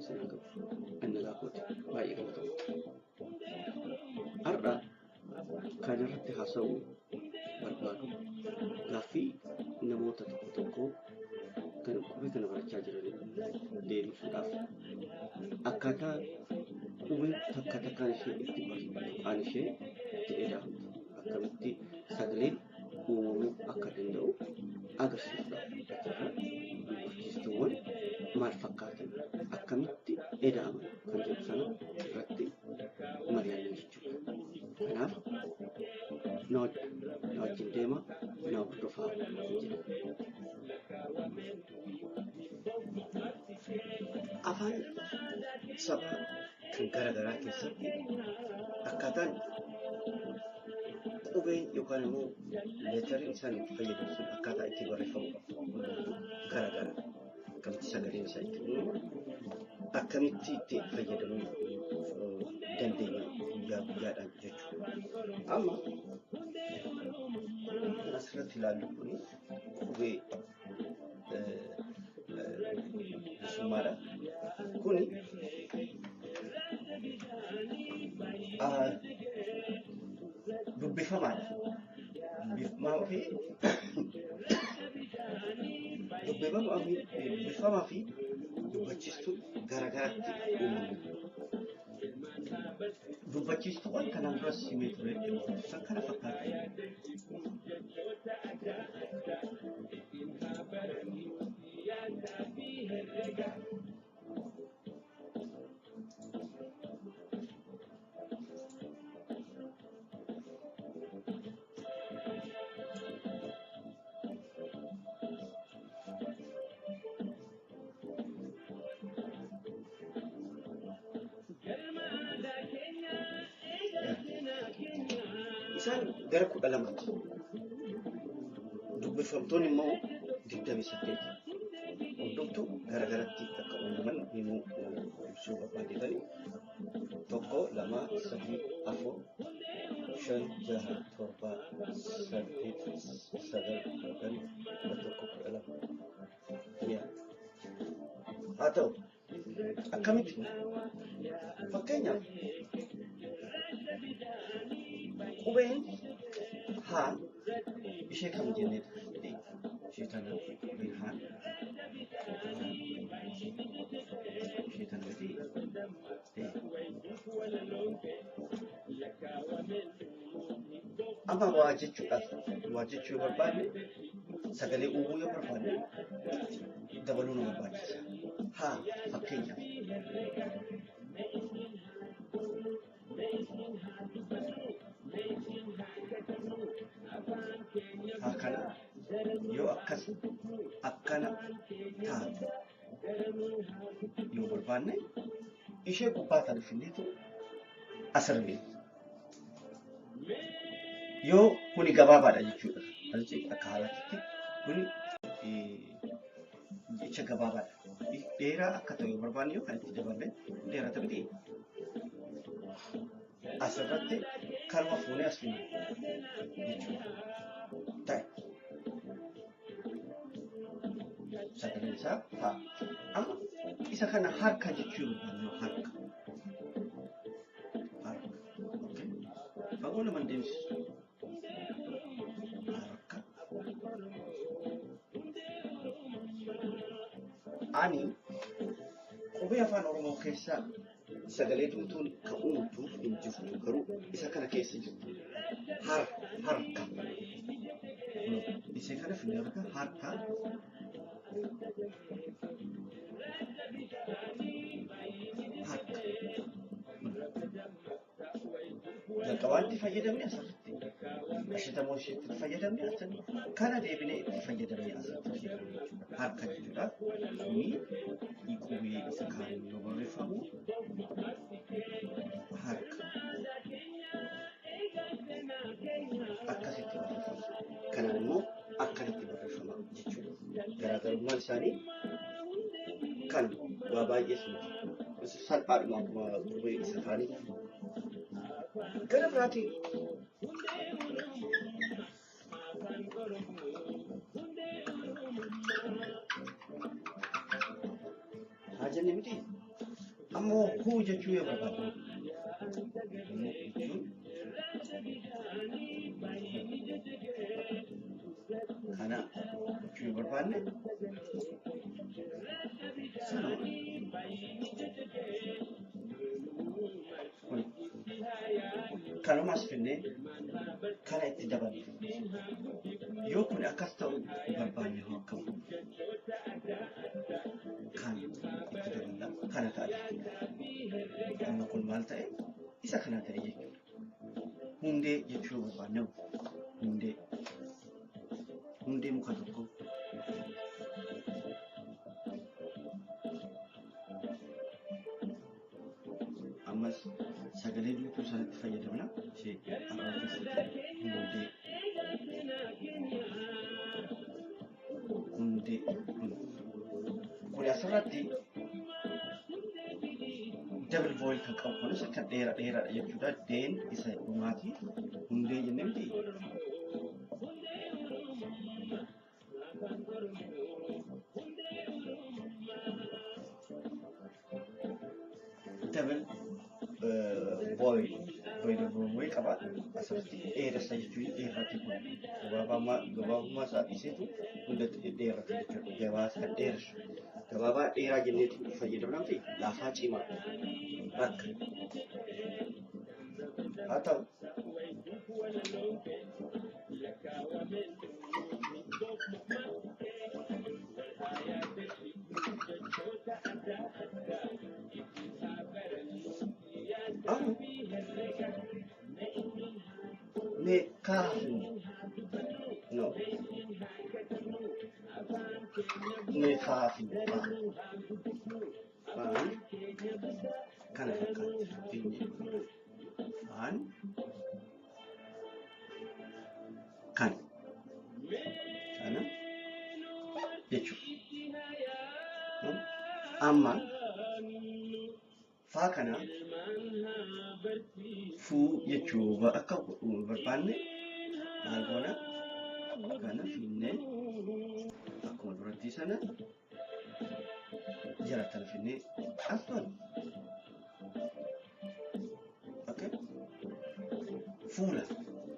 sana qabu annagaa kooti baay'ee qabatamu. Har'a kan irratti haasa'uu barbaadu gaaffii namoota tokko kan qubee kana barachaa jiran deebisuudhaaf akkaataa qubee takkaan ishee itti bartaan ishee ta'edha. Akkamitti sagaleen uumamuu akka danda'u agarsiisuudhaaf dubbachiistuuwwan maal fakkaatan akkamitti eda'aman kan jedhu sana irratti mari'annee jechuudha. Kanaaf na wajjin deema na hordofaa jedha. Afaan sabaa kan garaagaraa keessatti akkaataan qubeen yookaan immoo leetariin isaan itti fayyadamu sun akkaataa itti barreeffamu garaagara. Akkamitti sagaleen isaa itti uumamu akkamitti itti fayyadamuu dandeenya guyyaa guyyaadhaan jechuudha. Amma asirratti ilaallu kun qubee bilisummaadha. Kuni dubbifamaadha. Dubbifamaa fi dubbachiistuun garaagaraatti uumamu. Dubbachiistuuwwan kanaan duras himee ture kan kana fakkaatu. Isaan gara 12 dubbifamtoonni immoo 28 hundumtuu garaagaratti akka uumaman himuu ibsuu barbaadetanii 1 2 3 4 5 6 7 8 haa ta'u akkamitti fakkeenyaaf qubeen haan ishee kam jennee ishee tana qubeen haan ishee tana gadi amma waa jechuu yoo barbaanne sagalee uumuu yoo barbaanne dabaluu nu barbaachisa. Haa fakkeenyaaf akkana yoo akkana taate yoo barbaanne ishee gubbaa kana finneetu asirree yoo kuni gabaabaadha jechuudha. Akka haalaatti kuni jecha gabaabaadha. Dheeraa akka ta'u yoo barbaanne yoo kan itti daballe dheeraa ta'e asirratti karma fuunee as finne jechuudha. Ta'e sagaleen isaa haa. Amma isa kana harka jechuu barbaanne harka. Fagoo nama deemsisu. Harka. Ani qubee afaan Oromoo keessaa sagalee tumtuun kan uumtuuf hin jirtu garuu isa kana keessa jirtu harka. Isa kana finne harka. Jalqabaatti fayyadamne asirratti ashitamoo isheetti fayyadamne asirratti kana deebinee itti fayyadamne asirratti harka jechuudha. Kuni qubee isa kaan yoo barreeffamu harka akkasitti barreeffama. Kanaan immoo akkanatti barreeffama jechuudha. Garaagarummaan isaanii kan waa baay'ee salphaadhuma akkuma qubee isa kaanii. Gara biraatiin haa jenne miti Ammoo kuu jechuu yoo barbaadu kana jechuu yoo barbaanne sana kun kanumaas finnee kana itti daballe yoo kun akkas ta'u barbaanne hoo akkam kan itti daballa kana ta'a amma kun maal ta'e isa kana ta'e jechuudha hundee jechuu barbaanne hundee muka tokko ammas sagalee duutuu sanatti fayyadamna ishee arraa keessatti hundee kun asirratti double voice kan qabu kunis akka dheeraadha jechuudha deen isa dhumaatii hundee jennee miti double voice qaba asirratti dheeressa jechuun dheerratti kun gabaabummaa isaa dhiiseetu hundatti dheerratti jechuudha gabaas kan dheeressu gabaabaa dheeraa jenneetu fayyadamna miti laafaa cimaa rakka haa ta'u ne kaafu no ne kaafu kana fakkaatu an kan kana jechuudha amma faa kana fuu jechuudha akka barbaanne maal goona kana finnee akkuma duratti sana jaratan finnee asxoon okay fuula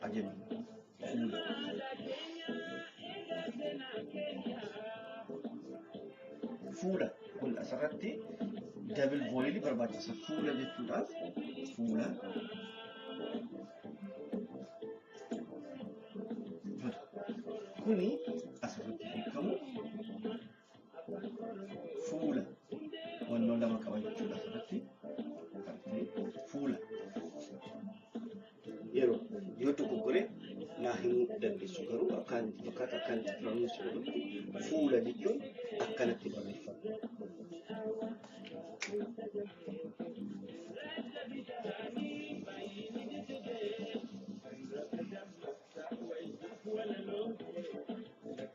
ajaa'ibaa fuula kun asirratti double voice barbaachisa fuula jechuudhaaf fuula kuni asirratti hiikamu fuula wannoo lama qaba jechuudha asirratti fuula yeroo yoo dogoggore naa himuu dandeessu garuu akkaataa akkanatti pronunciation godhu fuula jechuun akkanatti barreeffama.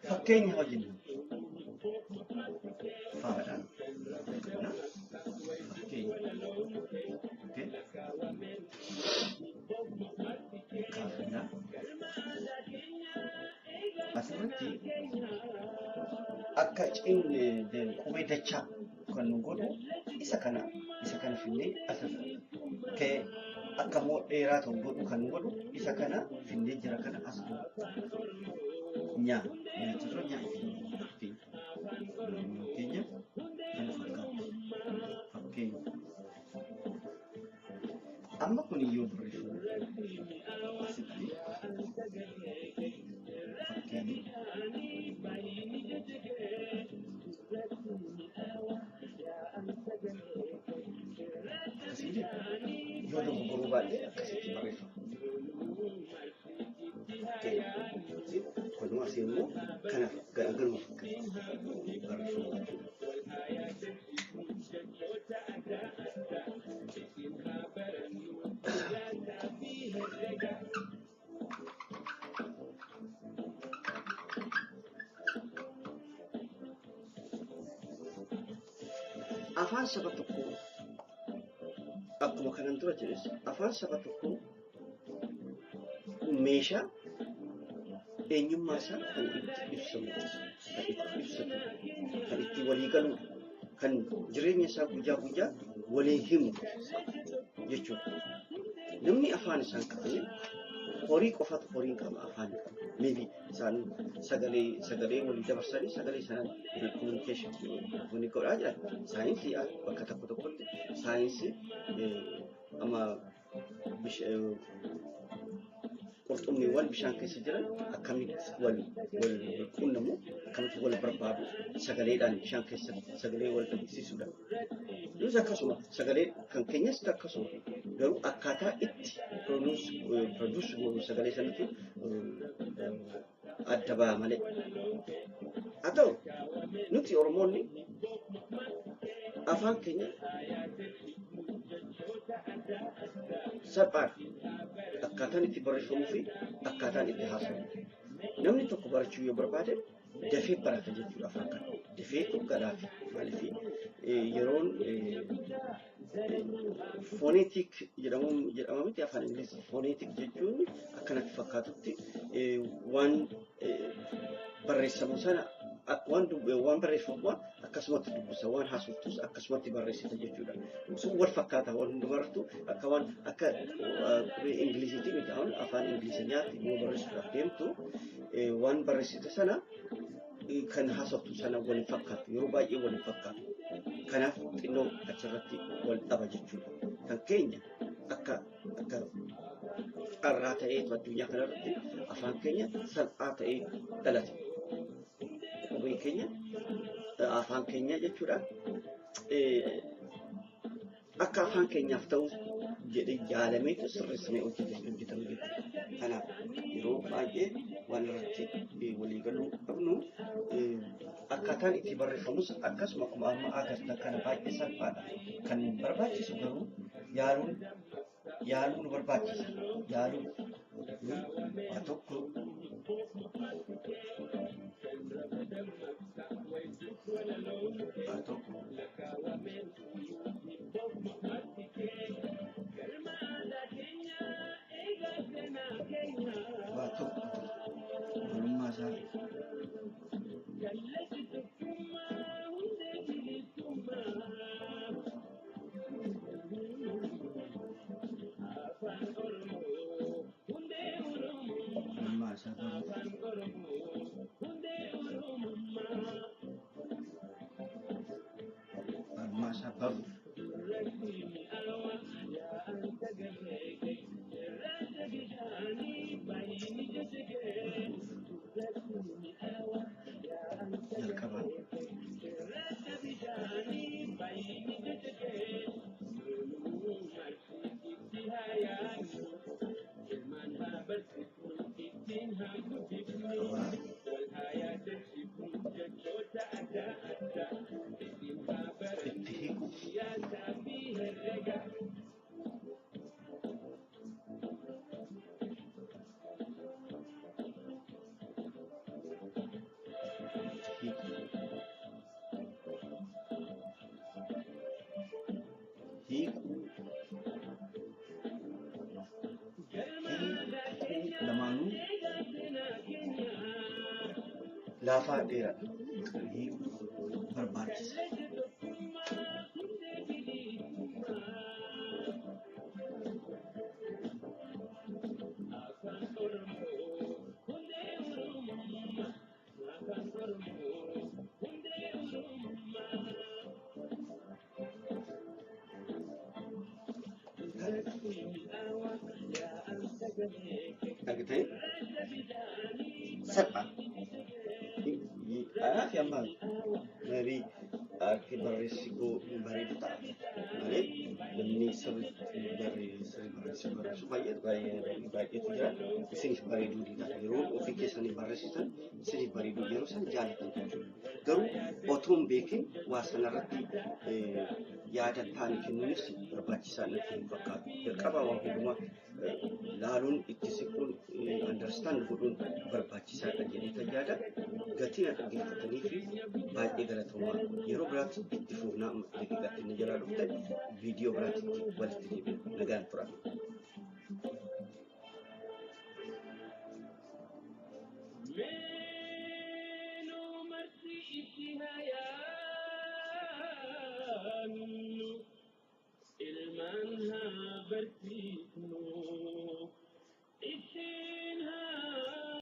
Fakkeenya wajjin faadhaan kana fakkeenya kaafna asirratti akka cinne qubee dachaa kan nu godhu isa kana finnee asirratti ka'ee akka moo dheeraa ta'u godhu kan nu godhu isa kana finnee jira kana as nyaachisoo nyaatti fakkeenya kana fakkeenya amma kun iyyuu barreeffamu asitti fakkeenya akkasitti yoo dogoggoruu baay'ee akkasitti barreeffama. Kunuun asii immoo kana garuma fakkaatu barreeffama afaan saba tokko akkuma kanan dura jedhes afaan saba tokko meeshaa eenyummaa isaa kan itti ibsamu kan itti walii galudha kan jireenya isaa guyyaa guyyaa waliin himu jechuudha. Namni afaan isaan qabanii horii qofatu horiin qaba afaan qaba. Maybe isaan sagalee walii dabarsanii sagalee sanaan communication wani godhaa jiran saayinsii bakka tokkotti saayinsii amma qurxummiiwwan bishaan keessa jiran akkamitti wal quunnamu akkamitti wal barbaadu sagaleedhaan bishaan keessa sagalee wal dhageessisuudha. Nus akkasuma sagalee kan keenyas akkasuma garuu akkaataa itti produce goonu sagalee sanatu adda ba'a malee. Haa ta'u nuti Oromoonni afaan keenya salphaadha. Akkaataan itti barreeffamuu fi akkaataan itti haasawu. Namni tokko barachuu yoo barbaade dafee barata jechuudha afaan kana. Dafee dhugaadhaaf maaliif yeroon phonetic jedhama miti afaan Ingiliffaa. Phonetic jechuun akkanatti fakkaatutti waan barreessamu sana waan barreeffamu akkasumatti dubbisa waan haasoftus akkasumatti barreessita jechuudha. Sun wal fakkaata waan hundumarrattu akka waan akka Ingiliziitiin miti afaan Ingilizeenyaatti yoo barreessuudhaaf deemtu waan barreessita sana kan haasoftu sana wal fakkaatu yeroo baay'ee wal fakkaatu. Kanaaf xinnoo achirratti wal dhaba jechuudha. Kan keenya akka qarraa ta'ee addunyaa kanarratti afaan keenya salphaa ta'ee dhalate. Qubee keenya afaan keenya jechuudha. Akka afaan keenyaaf ta'u jedhee yaalameetu sirreessamee hojjetame jechuudha. Kanaaf yeroo baay'ee waan irratti walii galuu qabnu akkaataan itti barreeffamus akkasuma akkuma amma agartan kana baay'ee salphaadha. Kan barbaachisu garuu yaaluu nu barbaachisa. Yaaluu tokko laafaa dheeraa barbaachisa. Argitanii? Salphaa. Anaaf amma marii arti barreessuu bareedu ta'a malee namni sirriitti barreessu baay'eetu jira. Isiniif bareeduu diidha. Yeroo ofii keessanii barreessitan isiniif bareeduu yeroo san jaalatan jechuudha. Garuu otoo hin beekin waa sanarratti yaada taa'anii kennuunis barbaachisaa natti hin fakkaatu. Jalqabaa waan hundumaa laaluun itti siquun understand godhuun barbaachisaadha jedhee kan yaada. Gatii dhaggeeffatanii fi baay'ee galatooma. Yeroo biraatti itti fuufnaa daqiiqatti inni jalaa dhufte viidiyoo biraatti walitti deebiin nagaan tura. عنها برتيكو إسينها